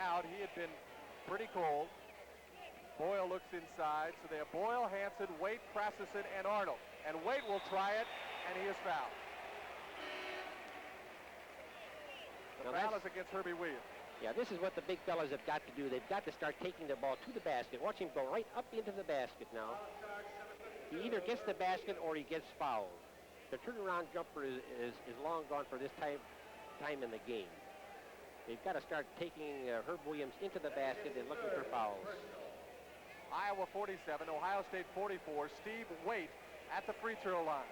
out. He had been pretty cold. Boyle looks inside, so they have Boyle, Hansen, Waite, Krasison, and Arnold. And Waite will try it, and he is fouled. The foul is against Herbie Williams. Yeah, this is what the big fellas have got to do. They've got to start taking the ball to the basket. Watch him go right up into the basket now. He either gets the basket or he gets fouled. The turnaround jumper is long gone for this time in the game. They've got to start taking Herb Williams into the basket and looking for fouls. Iowa 47, Ohio State 44. Steve Waite at the free throw line.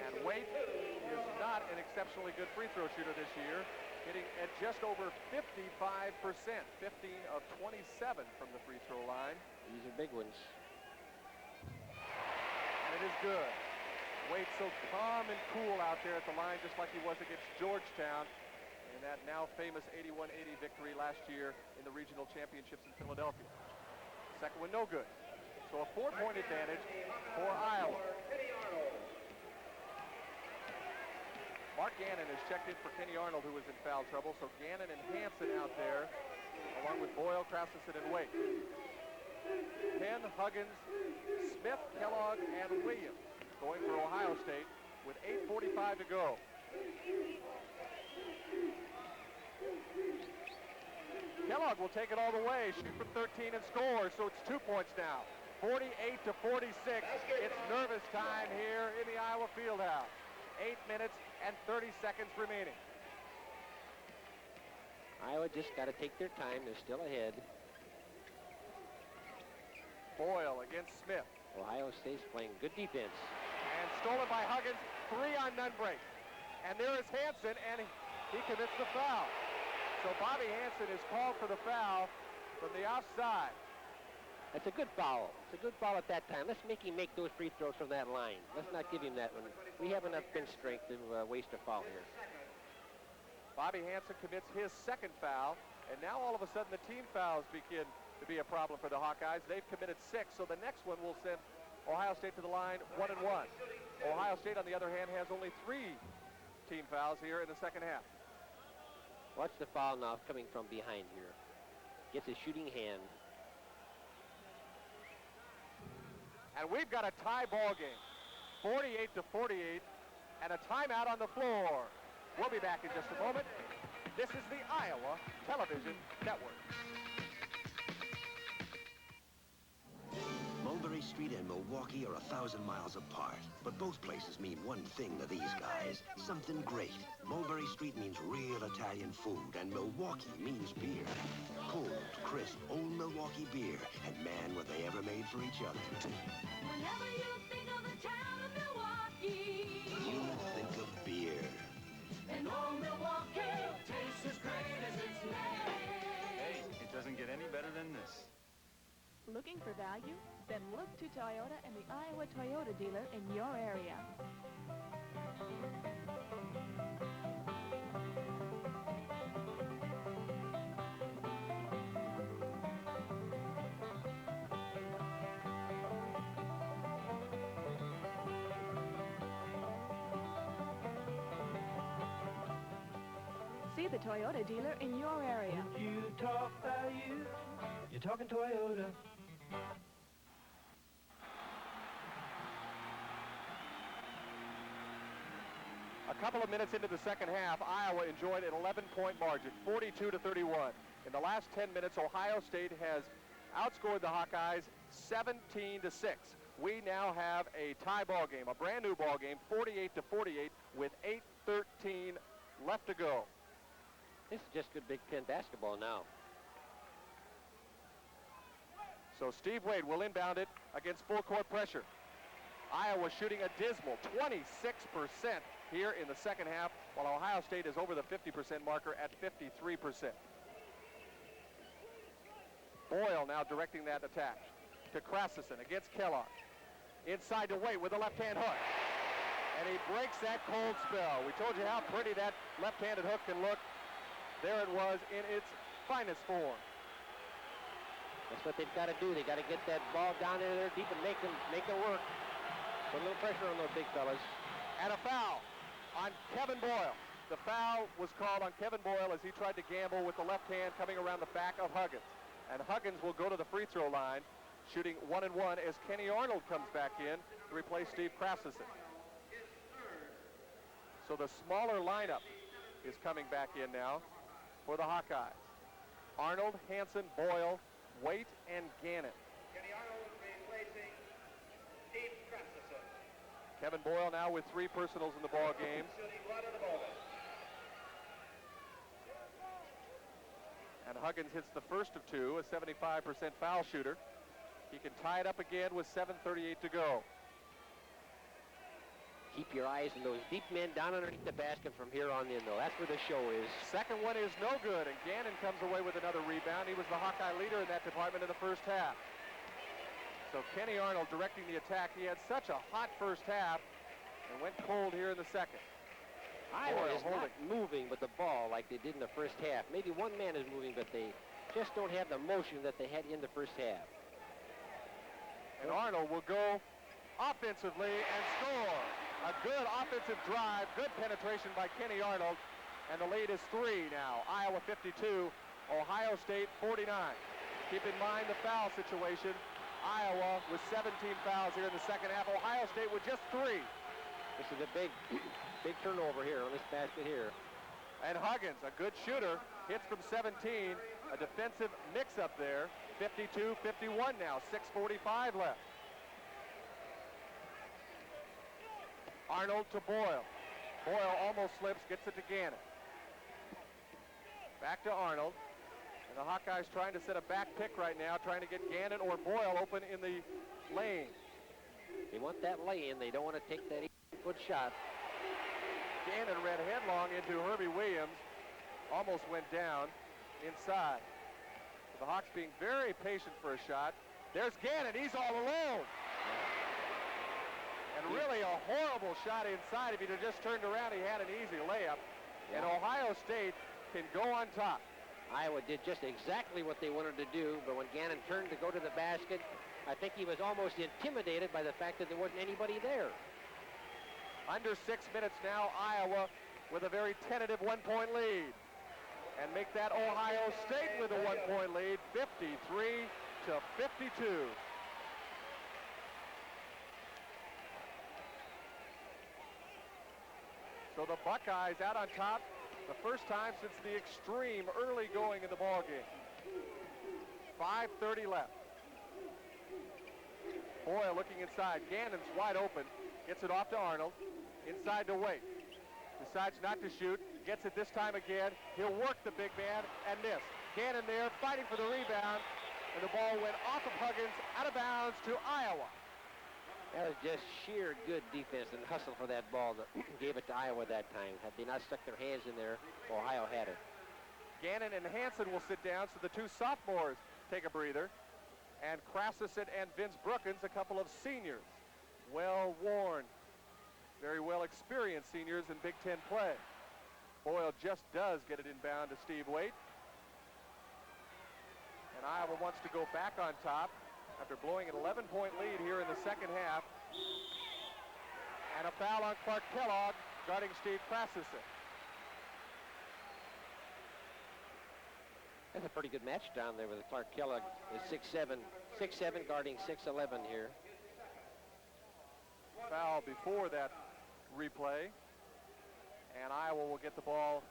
And Waite is not an exceptionally good free throw shooter this year, hitting at just over 55%, 15 of 27 from the free throw line. These are big ones. And it is good. Waite so calm and cool out there at the line, just like he was against Georgetown in that now famous 81-80 victory last year in the regional championships in Philadelphia. Second one no good. So a 4-point advantage for Iowa. Mark Gannon has checked in for Kenny Arnold, who was in foul trouble. So Gannon and Hansen out there, along with Boyle, Krasison, and Waite. Penn, Huggins, Smith, Kellogg, and Williams going for Ohio State with 8:45 to go. Kellogg will take it all the way, shoot from 13 and score, so it's 2 points now. 48-46. It's nervous time here in the Iowa Fieldhouse. 8 minutes and 30 seconds remaining. Iowa just got to take their time. They're still ahead. Boyle against Smith. Ohio State's playing good defense. And stolen by Huggins. 3 on none break. And there is Hansen, and he commits the foul. So Bobby Hansen is called for the foul from the outside. That's a good foul. It's a good foul at that time. Let's make him make those free throws from that line. Let's not give him that one. We have enough bench strength to waste a foul here. Bobby Hansen commits his second foul, and now all of a sudden the team fouls begin to be a problem for the Hawkeyes. They've committed 6, so the next one will send Ohio State to the line 1-1. Ohio State, on the other hand, has only 3 team fouls here in the second half. Watch the foul now coming from behind here. Gets a shooting hand. And we've got a tie ball game, 48-48, and a timeout on the floor. We'll be back in just a moment. This is the Iowa Television Network. Mulberry Street and Milwaukee are 1,000 miles apart, but both places mean one thing to these guys, something great. Mulberry Street means real Italian food, and Milwaukee means beer. Cold, crisp, old Milwaukee beer, and man, were they ever made for each other. Whenever you think of the town of Milwaukee, You think of beer. and old Milwaukee tastes as great as its name. Hey, it doesn't get any better than this. Looking for value? Then look to Toyota and the Iowa Toyota dealer in your area. See the Toyota dealer in your area. You talk value, you're talking Toyota. A couple of minutes into the second half, Iowa enjoyed an 11-point margin, 42-31. In the last 10 minutes, Ohio State has outscored the Hawkeyes 17-6. We now have a tie ball game, a brand new ball game, 48-48, with 8:13 left to go. This is just good Big Ten basketball now. So Steve Wade will inbound it against full court pressure. Iowa shooting a dismal 26% here in the second half, while Ohio State is over the 50% marker at 53%. Boyle now directing that attack to Krasison against Kellogg. Inside to Waite with a left-hand hook. And he breaks that cold spell. We told you how pretty that left-handed hook can look. There it was in its finest form. That's what they've got to do. They got to get that ball down in there deep and make it work. Put a little pressure on those big fellas. And a foul on Kevin Boyle. The foul was called on Kevin Boyle as he tried to gamble with the left hand coming around the back of Huggins. And Huggins will go to the free throw line, shooting 1 and 1 as Kenny Arnold comes back in to replace Steve Krasicin. So the smaller lineup is coming back in now for the Hawkeyes. Arnold, Hansen, Boyle, Waite, and Gannon. Kenny Arnold replacing Steve Krasicin. Kevin Boyle now with 3 personals in the ball game. Shooting 1 of the ball. And Huggins hits the first of 2, a 75% foul shooter. He can tie it up again with 7:38 to go. Keep your eyes on those deep men down underneath the basket from here on in, though. That's where the show is. Second one is no good, and Gannon comes away with another rebound. He was the Hawkeye leader in that department in the first half. So Kenny Arnold directing the attack. He had such a hot first half and went cold here in the second. Iowa Boyle is not moving with the ball like they did in the first half. Maybe one man is moving, but they just don't have the motion that they had in the first half. And Arnold will go offensively and score. A good offensive drive, good penetration by Kenny Arnold, and the lead is 3 now. Iowa 52, Ohio State 49. Keep in mind the foul situation. Iowa with 17 fouls here in the second half. Ohio State with just 3. This is a big turnover here on this basket here. And Huggins, a good shooter, hits from 17. A defensive mix-up there. 52-51 now, 6:45 left. Arnold to Boyle. Boyle almost slips, gets it to Gannon. Back to Arnold. And the Hawkeyes trying to set a back pick right now, trying to get Gannon or Boyle open in the lane. They want that lay-in. They don't want to take that 8-foot shot. Gannon ran headlong into Herbie Williams. Almost went down inside. The Hawks being very patient for a shot. There's Gannon. He's all alone. And really a horrible shot inside. If he'd have just turned around, he had an easy layup. And Ohio State can go on top. Iowa did just exactly what they wanted to do, but when Gannon turned to go to the basket, I think he was almost intimidated by the fact that there wasn't anybody there. Under 6 minutes now, Iowa with a very tentative 1-point lead. And make that Ohio State with a 1-point lead, 53-52. So the Buckeyes out on top the first time since the extreme early going in the ball game. 5:30 left. Boyle looking inside. Gannon's wide open. Gets it off to Arnold. Inside to Waite. Decides not to shoot. Gets it this time again. He'll work the big man and miss. Gannon there fighting for the rebound. And the ball went off of Huggins, out of bounds to Iowa. That was just sheer good defense and hustle for that ball that gave it to Iowa that time. Had they not stuck their hands in there, Ohio had it. Gannon and Hansen will sit down, so the 2 sophomores take a breather. And Krasicin and Vince Brookins, a couple of seniors. Well-worn, very well-experienced seniors in Big Ten play. Boyle just does get it inbound to Steve Waite. And Iowa wants to go back on top after blowing an 11-point lead here in the second half. And a foul on Clark Kellogg guarding Steve Krasicin. That's a pretty good match down there with Clark Kellogg is 6'7", guarding 6'11" here. Foul before that replay. And Iowa will get the ball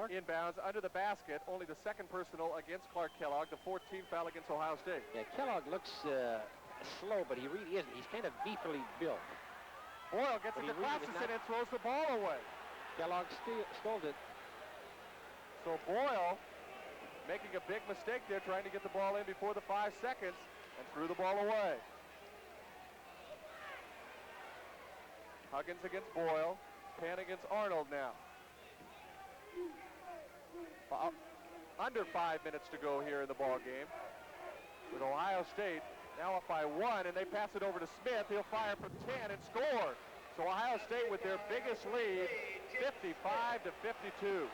inbounds under the basket. Only the second personal against Clark Kellogg, the 14th foul against Ohio State. Yeah, Kellogg looks slow, but he really isn't. He's kind of beefily built. Boyle gets it to Krasicin and throws the ball away. Kellogg stole it. So Boyle making a big mistake there, trying to get the ball in before the 5 seconds, and threw the ball away. Huggins against Boyle. Penn against Arnold now. Under 5 minutes to go here in the ball game. With Ohio State now up by 1, and they pass it over to Smith. He'll fire from 10 and score. So Ohio State with their biggest lead, 55-52.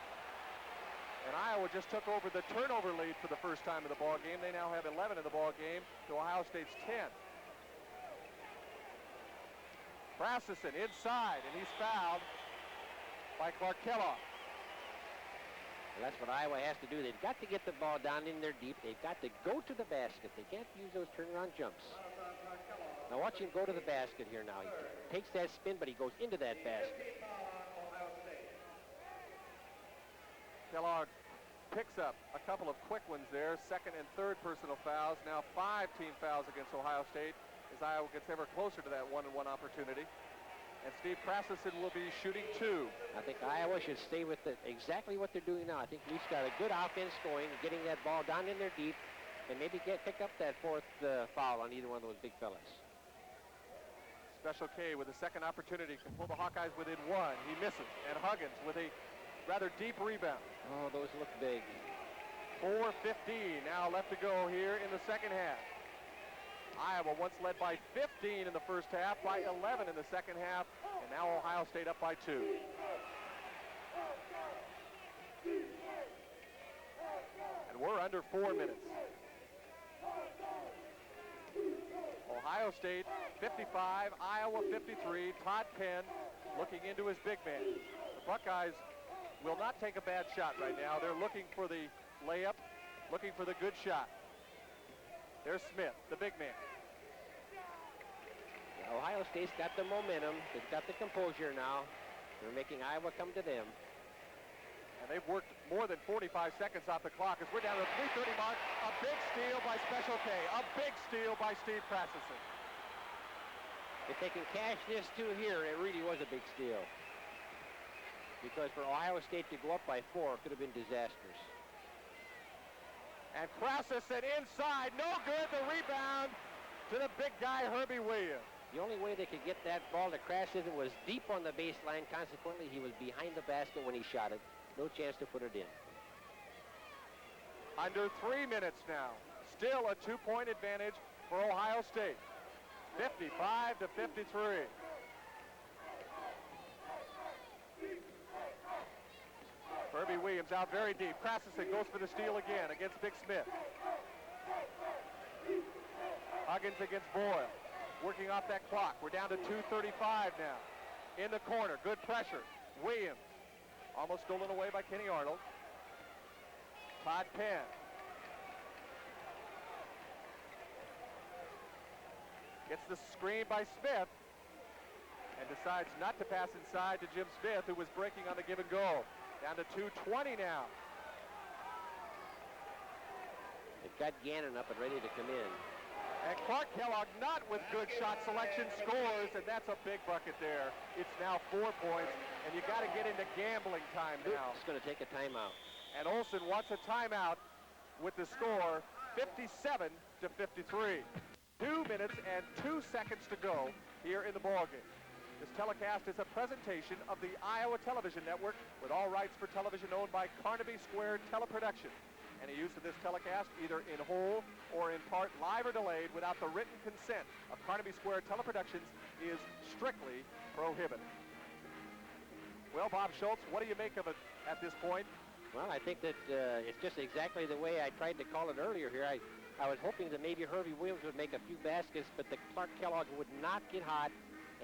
And Iowa just took over the turnover lead for the first time in the ball game. They now have 11 in the ball game to Ohio State's 10. Krasicin inside, and he's fouled by Clark Kellogg. Well, that's what Iowa has to do. They've got to get the ball down in there deep. They've got to go to the basket. They can't use those turnaround jumps. Now watch him go to the basket here now. He takes that spin, but he goes into that basket. Kellogg picks up a couple of quick ones there. Second and third personal fouls. Now 5 team fouls against Ohio State as Iowa gets ever closer to that one-on-one opportunity. And Steve Krasicin will be shooting 2. I think Iowa should stay with exactly what they're doing now. I think Lute's got a good offense going, getting that ball down in there deep, and maybe pick up that 4th foul on either one of those big fellas. Special K with a second opportunity can pull the Hawkeyes within 1. He misses, and Huggins with a rather deep rebound. Oh, those look big. 4:15 now left to go here in the second half. Iowa once led by 15 in the first half, by 11 in the second half, and now Ohio State up by 2. And we're under 4 minutes. Ohio State 55, Iowa 53. Todd Penn looking into his big man. The Buckeyes will not take a bad shot right now. They're looking for the layup, looking for the good shot. There's Smith, the big man. Ohio State's got the momentum. They've got the composure now. They're making Iowa come to them. And they've worked more than 45 seconds off the clock as we're down to the 3:30 mark. A big steal by Special K. A big steal by Steve Krasicin. If they can cash this 2 here, it really was a big steal. Because for Ohio State to go up by 4 could have been disastrous. And Krasicin inside, no good. The rebound to the big guy, Herbie Williams. The only way they could get that ball to Krasicin was deep on the baseline. Consequently, he was behind the basket when he shot it. No chance to put it in. Under 3 minutes now. Still a 2-point advantage for Ohio State. 55-53. Herbie Williams out very deep. Krasicin goes for the steal again against Big Smith. Huggins against Boyle. Working off that clock. We're down to 2:35 now. In the corner, good pressure. Williams almost stolen away by Kenny Arnold. Todd Penn. Gets the screen by Smith and decides not to pass inside to Jim Smith, who was breaking on the give and go. Down to 2:20 now. They've got Gannon up and ready to come in. And Clark Kellogg, not with good shot selection, scores, and that's a big bucket there. It's now 4 points, and you got to get into gambling time now. It's going to take a timeout. And Olson wants a timeout with the score 57-53. 2 minutes and 2 seconds to go here in the ballgame. This telecast is a presentation of the Iowa Television Network with all rights for television owned by Carnaby Square Teleproduction. Any use of this telecast, either in whole or in part, live or delayed, without the written consent of Carnaby Square Teleproductions is strictly prohibited. Well, Bob Schultz, what do you make of it at this point? Well, I think that it's just exactly the way I tried to call it earlier here. I was hoping that maybe Herbie Williams would make a few baskets, but the Clark Kellogg would not get hot,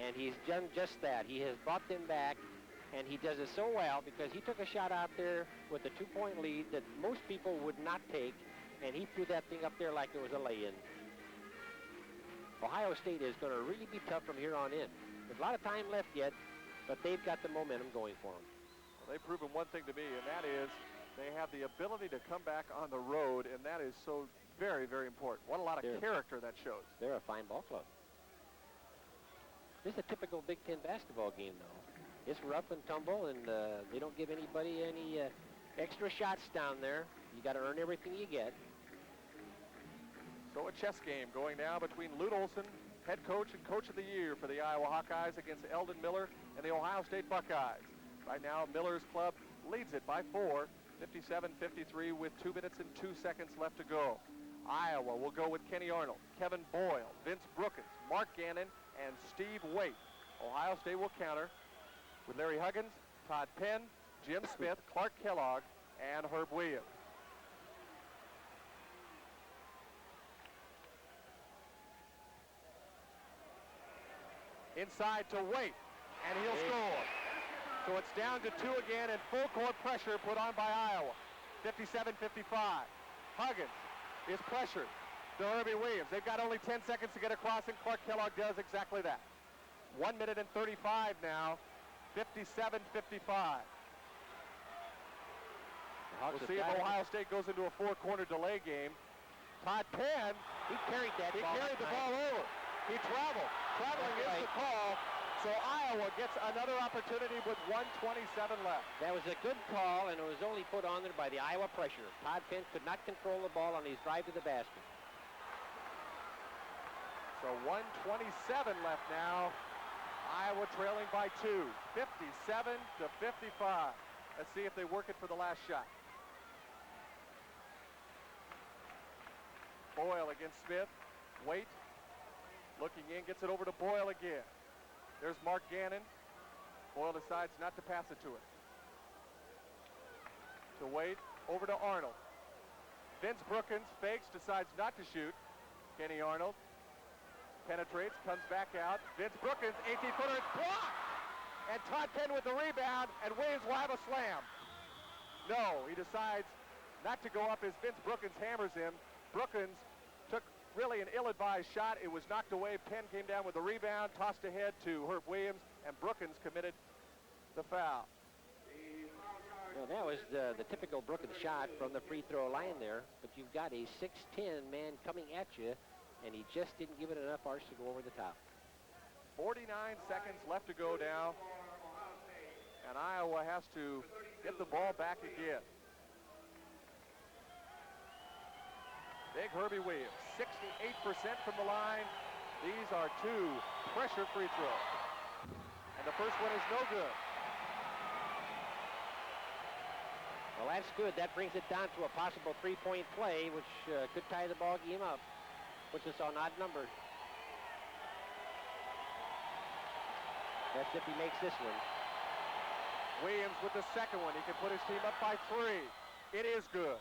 and he's done just that. He has brought them back. And he does it so well because he took a shot out there with a 2-point lead that most people would not take, and he threw that thing up there like it was a lay-in. Ohio State is going to really be tough from here on in. There's a lot of time left yet, but they've got the momentum going for them. Well, they've proven one thing to me, and that is they have the ability to come back on the road, and that is so very, very important. What a lot of character that shows. They're a fine ball club. This is a typical Big Ten basketball game, though. It's rough and tumble, and they don't give anybody any extra shots down there. You got to earn everything you get. So a chess game going now between Lute Olson, head coach and coach of the year for the Iowa Hawkeyes, against Eldon Miller and the Ohio State Buckeyes. Right now, Miller's club leads it by 4, 57-53 with 2 minutes and 2 seconds left to go. Iowa will go with Kenny Arnold, Kevin Boyle, Vince Brookins, Mark Gannon, and Steve Waite. Ohio State will counter with Larry Huggins, Todd Penn, Jim Smith, Clark Kellogg, and Herb Williams. Inside to Waite, and he'll score. So it's down to 2 again, and full court pressure put on by Iowa. 57-55. Huggins is pressured to Herbie Williams. They've got only 10 seconds to get across, and Clark Kellogg does exactly that. 1 minute and 35 now. 57-55. We'll see if Ohio State goes into a four-corner delay game. Todd Penn, he carried that ball. He carried the ball over. He traveled. Traveling is the call. So Iowa gets another opportunity with 1:27 left. That was a good call, and it was only put on there by the Iowa pressure. Todd Penn could not control the ball on his drive to the basket. So 1:27 left now. Iowa trailing by 2, 57-55. Let's see if they work it for the last shot. Boyle against Smith. Waite looking in, gets it over to Boyle again. There's Mark Gannon. Boyle decides not to pass it to him. To Waite, over to Arnold. Vince Brookins fakes, decides not to shoot. Kenny Arnold penetrates, comes back out. Vince Brookins, 18-footer, it's blocked! And Todd Penn with the rebound, and Williams will have a slam. No, he decides not to go up as Vince Brookins hammers him. Brookins took really an ill-advised shot. It was knocked away. Penn came down with the rebound, tossed ahead to Herb Williams, and Brookins committed the foul. Well, that was the typical Brookins shot from the free throw line there, but you've got a 6'10" man coming at you, and he just didn't give it enough arch to go over the top. 49 seconds left to go now, and Iowa has to get the ball back again. Big Herbie Williams, 68% from the line. These are two pressure free throws. And the first one is no good. Well, that's good. That brings it down to a possible three-point play, which could tie the ball game up. Puts us on odd numbers. That's if he makes this one. Williams with the second one. He can put his team up by 3. It is good.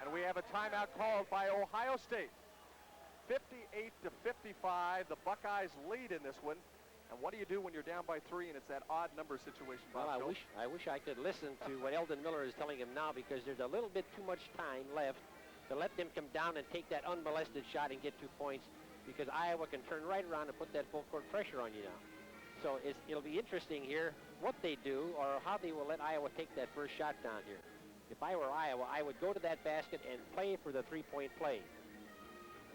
And we have a timeout called by Ohio State. 58-55. The Buckeyes lead in this one. And what do you do when you're down by 3 and it's that odd number situation, Bob? Well, I wish I could listen to what Eldon Miller is telling him now, because there's a little bit too much time left to let them come down and take that unmolested shot and get 2 points, because Iowa can turn right around and put that full court pressure on you now. So it'll be interesting here what they do, or how they will let Iowa take that first shot down here. If I were Iowa, I would go to that basket and play for the 3-point play.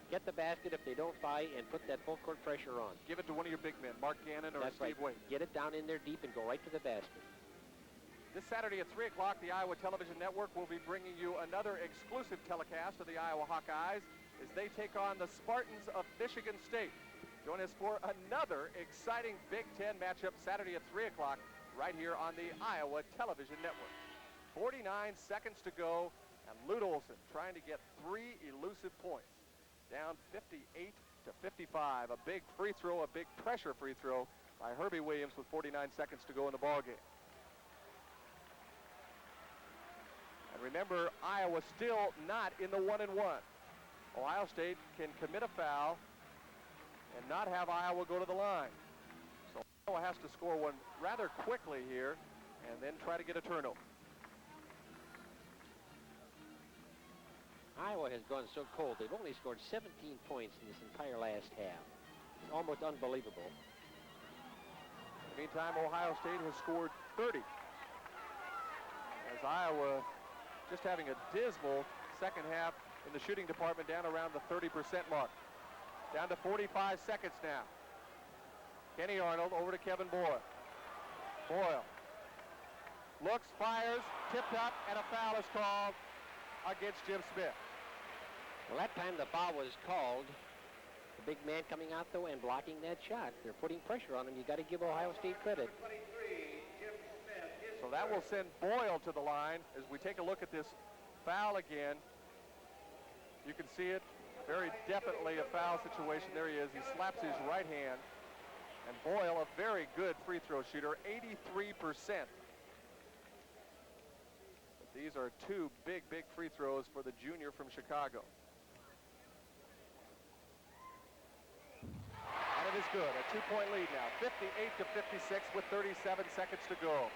Get the basket if they don't fight, and put that full court pressure on. Give it to one of your big men, Mark Gannon or That's Steve right. Waite. Get it down in there deep and go right to the basket. This Saturday at 3 o'clock, the Iowa Television Network will be bringing you another exclusive telecast of the Iowa Hawkeyes as they take on the Spartans of Michigan State. Join us for another exciting Big Ten matchup Saturday at 3 o'clock right here on the Iowa Television Network. 49 seconds to go, and Lute Olson trying to get 3 elusive points. Down 58-55. A big free throw, a big pressure free throw by Herbie Williams with 49 seconds to go in the ballgame. And remember, Iowa still not in the 1-1. Ohio State can commit a foul and not have Iowa go to the line. So Iowa has to score one rather quickly here and then try to get a turnover. Iowa has gone so cold. They've only scored 17 points in this entire last half. It's almost unbelievable. In the meantime, Ohio State has scored 30. As Iowa just having a dismal second half in the shooting department, down around the 30% mark. Down to 45 seconds now. Kenny Arnold over to Kevin Boyle. Boyle looks, fires, tipped up, and a foul is called against Jim Smith. Well, that time the foul was called. The big man coming out, though, and blocking that shot. They're putting pressure on him. You got to give Ohio State credit. So that will send Boyle to the line as we take a look at this foul again. You can see it, very definitely a foul situation. There he is. He slaps his right hand. And Boyle, a very good free throw shooter, 83%. But these are 2 big free throws for the junior from Chicago. And it is good, a 2-point lead now, 58-56 with 37 seconds to go.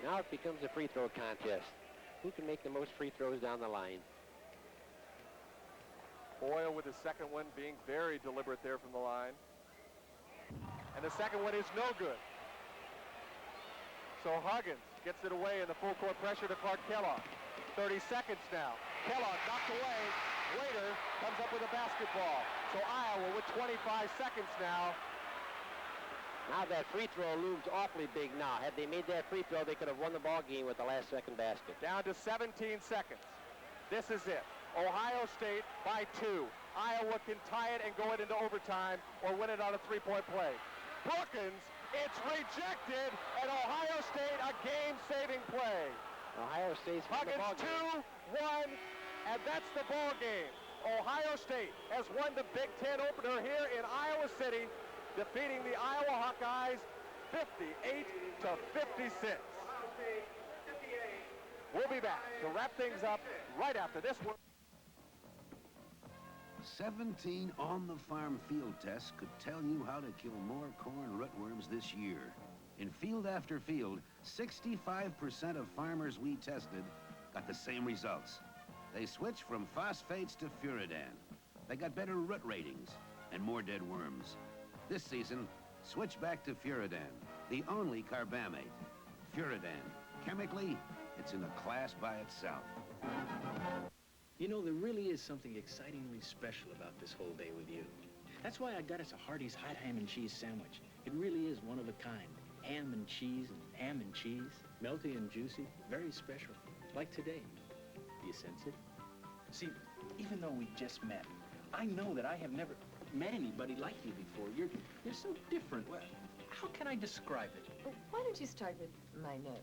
Now it becomes a free throw contest. Who can make the most free throws down the line? Boyle with his second one, being very deliberate there from the line. And the second one is no good. So Huggins gets it away in the full court pressure to Clark Kellogg. 30 seconds now. Kellogg knocked away. Waiter comes up with a basketball. So Iowa with 25 seconds now. Now that free throw looms awfully big now. Had they made that free throw, they could have won the ball game with the last second basket. Down to 17 seconds. This is it. Ohio State by 2. Iowa can tie it and go it into overtime or win it on a three-point play. Brookins, it's rejected, and Ohio State a game-saving play. Ohio State's won the ball game. Huggins 2-1, and that's the ball game. Ohio State has won the Big Ten opener here in Iowa City, defeating the Iowa Hawkeyes 58 to 56. Ohio State 58. We'll be back to wrap things up right after this one. 17 on-the-farm field tests could tell you how to kill more corn rootworms this year. In field after field, 65% of farmers we tested got the same results. They switched from phosphates to Furidan. They got better root ratings and more dead worms. This season, switch back to Furidan, the only carbamate. Furidan, chemically, it's in a class by itself. You know, there really is something excitingly special about this whole day with you. That's why I got us a Hardee's hot ham and cheese sandwich. It really is one of a kind. Ham and cheese and ham and cheese. Melty and juicy, very special. Like today. Do you sense it? See, even though we just met, I know that I have never met anybody like you before. You're so different. Well, how can I describe it? Well, why don't you start with my nose?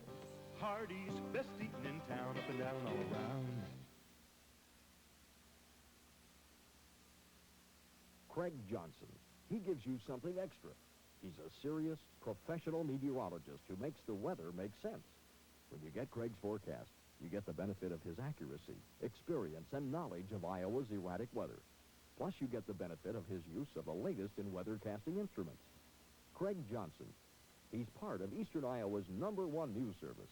Hardee's, best eating in town, up and down and all around. Craig Johnson. He gives you something extra. He's a serious, professional meteorologist who makes the weather make sense. When you get Craig's forecast, you get the benefit of his accuracy, experience, and knowledge of Iowa's erratic weather. Plus, you get the benefit of his use of the latest in weathercasting instruments. Craig Johnson. He's part of Eastern Iowa's #1 news service.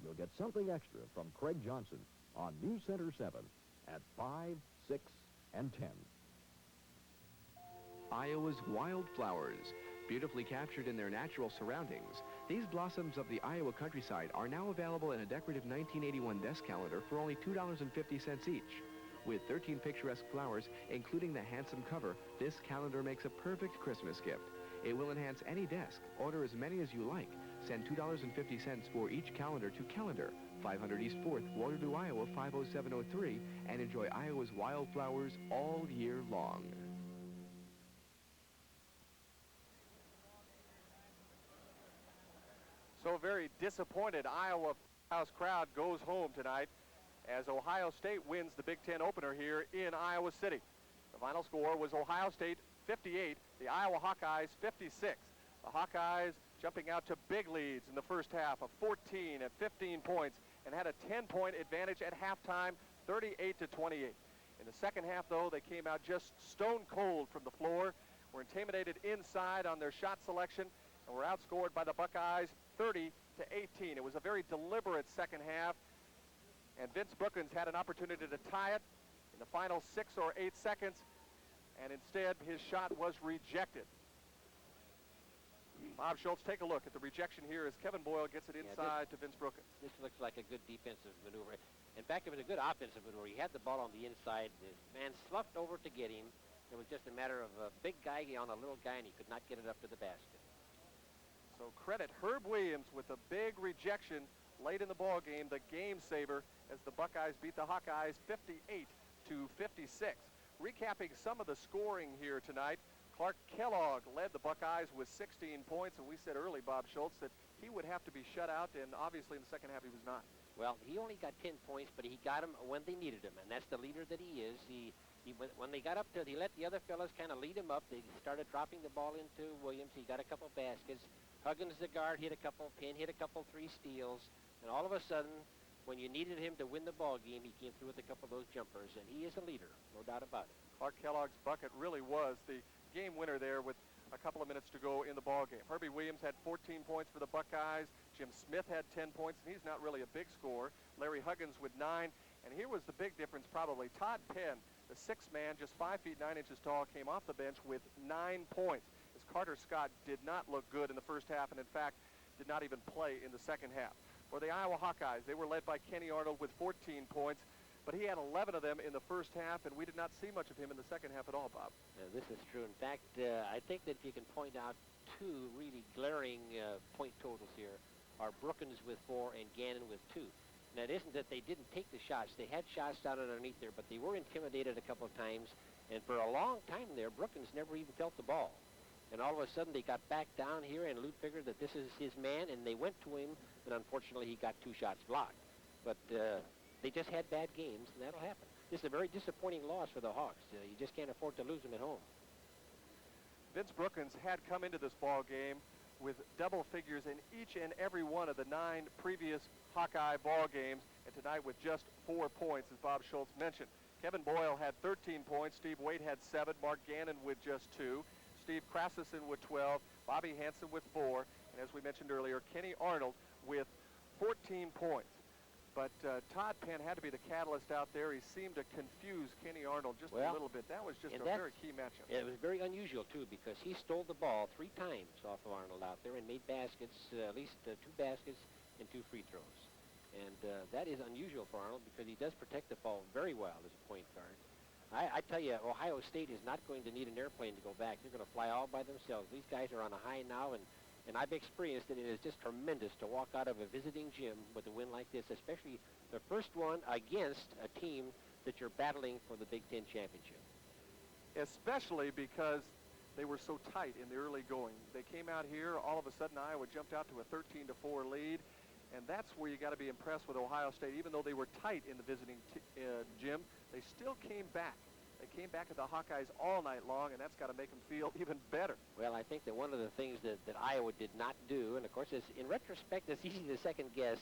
You'll get something extra from Craig Johnson on News Center 7 at 5, 6, and 10. Iowa's wildflowers, beautifully captured in their natural surroundings. These blossoms of the Iowa countryside are now available in a decorative 1981 desk calendar for only $2.50 each. With 13 picturesque flowers, including the handsome cover, this calendar makes a perfect Christmas gift. It will enhance any desk. Order as many as you like. Send $2.50 for each calendar to Calendar, 500 East 4th, Waterloo, Iowa, 50703, and enjoy Iowa's wildflowers all year long. So very disappointed Iowa house crowd goes home tonight as Ohio State wins the Big Ten opener here in Iowa City. The final score was Ohio State 58, the Iowa Hawkeyes 56. The Hawkeyes jumping out to big leads in the first half of 14 and 15 points and had a 10-point advantage at halftime, 38 to 28. In the second half, though, they came out just stone cold from the floor, were intimidated inside on their shot selection, and were outscored by the Buckeyes 30 to 18. It was a very deliberate second half, and Vince Brookins had an opportunity to tie it in the final 6 or 8 seconds, and instead his shot was rejected. Bob Schultz, take a look at the rejection here as Kevin Boyle gets it inside to Vince Brookins. This looks like a good defensive maneuver. In fact, it was a good offensive maneuver. He had the ball on the inside. The man sloughed over to get him. It was just a matter of a big guy on a little guy, and he could not get it up to the basket. So credit Herb Williams with a big rejection late in the ball game, the game saver, as the Buckeyes beat the Hawkeyes 58 to 56. Recapping some of the scoring here tonight, Clark Kellogg led the Buckeyes with 16 points, and we said early, Bob Schultz, that he would have to be shut out, and obviously in the second half he was not. Well, he only got 10 points, but he got them when they needed him, and that's the leader that he is. When they got up to, he let the other fellas kind of lead him up. They started dropping the ball into Williams. He got a couple baskets. Huggins, the guard, hit a couple. Penn hit a couple 3 steals, and all of a sudden, when you needed him to win the ball game, he came through with a couple of those jumpers, and he is a leader, no doubt about it. Clark Kellogg's bucket really was the game winner there with a couple of minutes to go in the ball game. Herbie Williams had 14 points for the Buckeyes. Jim Smith had 10 points, and he's not really a big scorer. Larry Huggins with 9. And here was the big difference probably. Todd Penn, the sixth man, just 5 feet 9 inches tall, came off the bench with 9 points. As Carter Scott did not look good in the first half, and in fact, did not even play in the second half. For the Iowa Hawkeyes, they were led by Kenny Arnold with 14 points, but he had 11 of them in the first half, and we did not see much of him in the second half at all, Bob. This is true. In fact, I think that if you can point out two really glaring point totals here are Brookins with 4 and Gannon with 2. Now, it isn't that they didn't take the shots. They had shots down underneath there, but they were intimidated a couple of times, and for a long time there, Brookins never even felt the ball. And all of a sudden, they got back down here, and Lute figured that this is his man, and they went to him, and unfortunately, he got 2 shots blocked. But they just had bad games, and that'll happen. This is a very disappointing loss for the Hawks. You just can't afford to lose them at home. Vince Brookins had come into this ball game with double figures in each and every one of the 9 previous Hawkeye ball games, and tonight with just 4 points, as Bob Schultz mentioned. Kevin Boyle had 13 points. Steve Wade had 7. Mark Gannon with just 2. Steve Krasison with 12. Bobby Hansen with 4. And as we mentioned earlier, Kenny Arnold with 14 points. But Todd Penn had to be the catalyst out there. He seemed to confuse Kenny Arnold just a little bit. That was just a very key matchup. It was very unusual, too, because he stole the ball 3 times off of Arnold out there and made baskets, at least 2 baskets and 2 free throws. And that is unusual for Arnold because he does protect the ball very well as a point guard. I tell you, Ohio State is not going to need an airplane to go back. They're going to fly all by themselves. These guys are on a high now, and I've experienced it. It is just tremendous to walk out of a visiting gym with a win like this, especially the first one against a team that you're battling for the Big Ten championship. Especially because they were so tight in the early going. They came out here, all of a sudden Iowa jumped out to a 13-4 lead, and that's where you got to be impressed with Ohio State. Even though they were tight in the visiting gym, they still came back. They came back at the Hawkeyes all night long, and that's got to make them feel even better. Well, I think that one of the things that Iowa did not do, and of course, in retrospect, it's easy to second guess,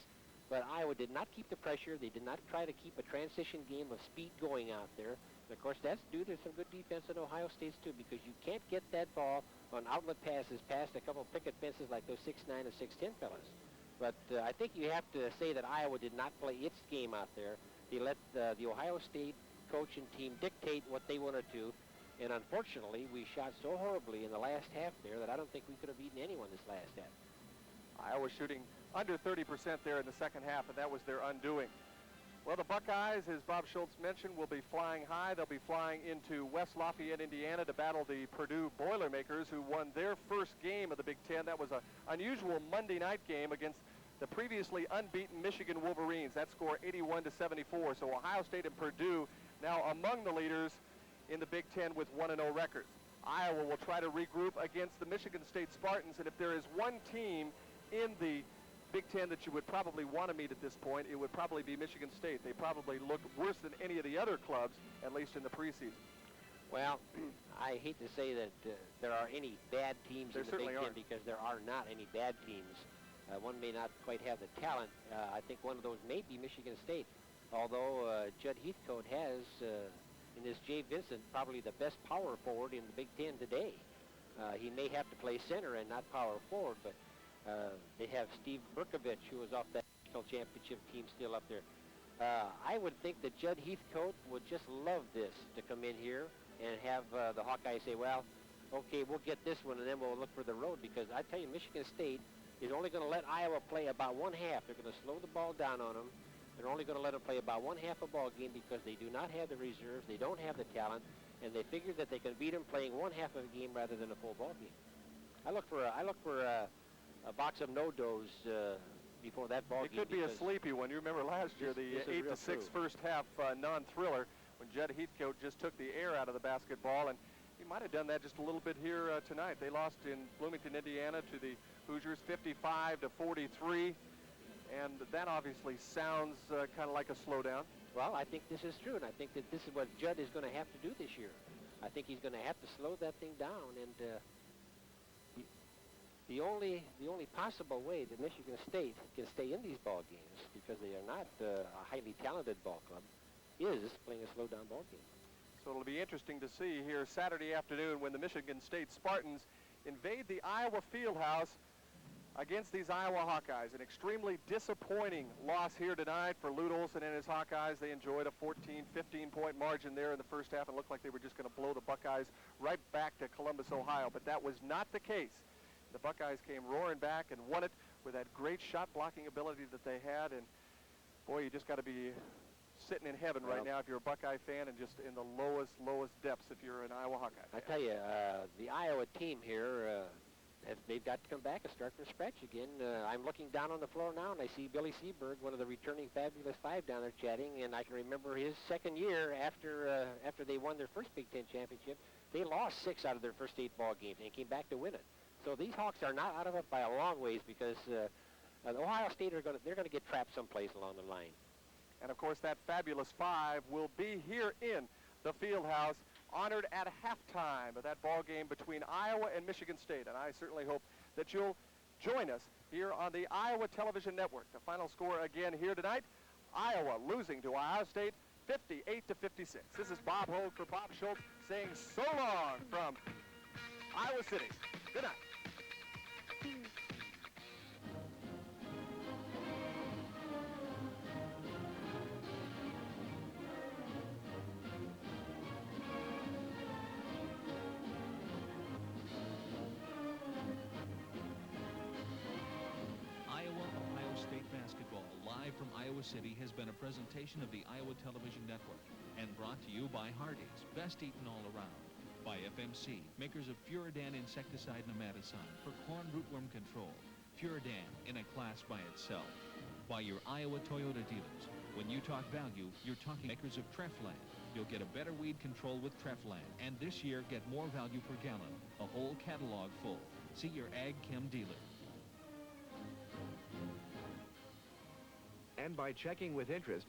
but Iowa did not keep the pressure. They did not try to keep a transition game of speed going out there. And of course, that's due to some good defense at Ohio State's too, because you can't get that ball on outlet passes past a couple picket fences like those 6'9" and 6'10" fellas. But I think you have to say that Iowa did not play its game out there. They let the Ohio State coach and team dictate what they wanted to, and unfortunately, we shot so horribly in the last half there that I don't think we could have beaten anyone this last half. Iowa shooting under 30% there in the second half, and that was their undoing. Well, the Buckeyes, as Bob Schultz mentioned, will be flying high. They'll be flying into West Lafayette, Indiana, to battle the Purdue Boilermakers, who won their first game of the Big Ten. That was an unusual Monday night game against the previously unbeaten Michigan Wolverines. That score 81-74. So Ohio State and Purdue now among the leaders in the Big Ten with 1-0 records. Iowa will try to regroup against the Michigan State Spartans, and if there is one team in the Big Ten that you would probably want to meet at this point, it would probably be Michigan State. They probably looked worse than any of the other clubs, at least in the preseason. Well, I hate to say that there are any bad teams in the Big Ten because there are not any bad teams. One may not quite have the talent. I think one of those may be Michigan State, although Judd Heathcote has, in this Jay Vincent, probably the best power forward in the Big Ten today. He may have to play center and not power forward, but they have Steve Berkovich, who was off that national championship team, still up there. I would think that Judd Heathcote would just love this, to come in here and have the Hawkeyes say, well, okay, we'll get this one, and then we'll look for the road, because I tell you, Michigan State is only going to let Iowa play about one half. They're going to slow the ball down on them. They're only going to let them play about one half a ball game because they do not have the reserves, they don't have the talent, and they figure that they can beat them playing one half of a game rather than a full ball game. I look for a box of no-dos before that ball game. It could be a sleepy one. You remember last year, the 8-6 first half non-thriller when Judd Heathcote just took the air out of the basketball, and he might have done that just a little bit here tonight. They lost in Bloomington, Indiana to the Hoosiers 55-43, and that obviously sounds kind of like a slowdown. Well, I think this is true, and I think that this is what Judd is going to have to do this year. I think he's going to have to slow that thing down, and the only possible way that Michigan State can stay in these ball games, because they are not a highly talented ball club, is playing a slow-down ball game. So it'll be interesting to see here Saturday afternoon when the Michigan State Spartans invade the Iowa Fieldhouse against these Iowa Hawkeyes. An extremely disappointing loss here tonight for Lute Olson and his Hawkeyes. They enjoyed a 14, 15-point margin there in the first half. It looked like they were just going to blow the Buckeyes right back to Columbus, Ohio, but that was not the case. The Buckeyes came roaring back and won it with that great shot blocking ability that they had, and boy, you just got to be sitting in heaven right now if you're a Buckeye fan, and just in the lowest depths if you're an Iowa Hawkeye fan. I tell you, the Iowa team here, they've got to come back and start from scratch again. I'm looking down on the floor now, and I see Billy Seaberg, one of the returning Fabulous Five, down there chatting, and I can remember his second year after they won their first Big Ten championship. They lost 6 out of their first 8 ball games and came back to win it. So these Hawks are not out of it by a long ways, because Ohio State they're going to get trapped someplace along the line. And of course, that Fabulous Five will be here in the Fieldhouse, honored at halftime of that ball game between Iowa and Michigan State. And I certainly hope that you'll join us here on the Iowa Television Network. The final score again here tonight, Iowa losing to Ohio State 58-56. This is Bob Hogue for Bob Schultz saying so long from Iowa City. Good night. From Iowa City has been a presentation of the Iowa Television Network and brought to you by Hawkeyes, best eaten all around. By FMC, makers of Furidan insecticide nematicide for corn rootworm control. Furidan in a class by itself. By your Iowa Toyota dealers. When you talk value, you're talking makers of Treflan. You'll get a better weed control with Treflan, and this year get more value per gallon. A whole catalog full. See your Ag Chem dealer. And by checking with interest,